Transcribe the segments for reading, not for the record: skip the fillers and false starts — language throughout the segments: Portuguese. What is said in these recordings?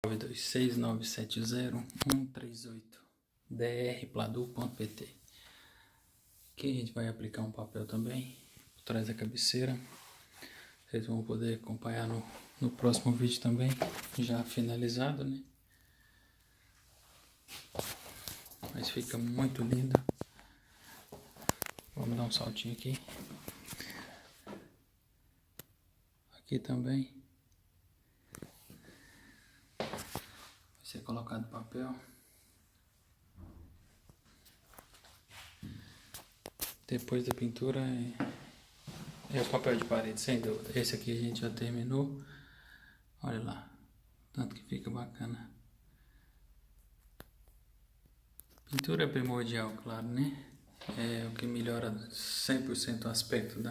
926970138 drpladu.pt. Aqui a gente vai aplicar um papel também por trás da cabeceira. Vocês vão poder acompanhar no próximo vídeo também, já finalizado, né? Mas fica muito lindo. Vamos dar um saltinho aqui. Aqui também vai ser colocado papel. Depois da pintura é o papel de parede, sem dúvida. Esse aqui a gente já terminou. Olha lá, tanto que fica bacana. Pintura é primordial, claro, né? É o que melhora 100% o aspecto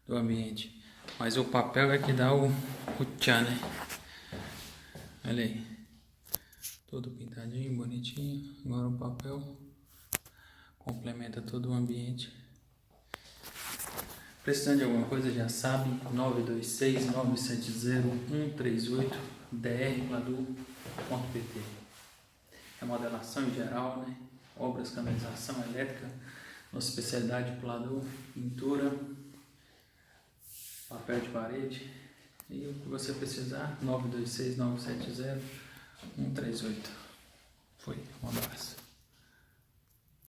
do ambiente. Mas o papel é que dá o tchan, né? Olha aí. Todo pintadinho, bonitinho. Agora o papel complementa todo o ambiente. Precisando de alguma coisa, já sabe, 926970138 drpladu.pt. Remodelação em geral, né? Obras, canalização elétrica, nossa especialidade Pladu, pintura, papel de parede. E o que você precisar, 926970138. Foi, um abraço.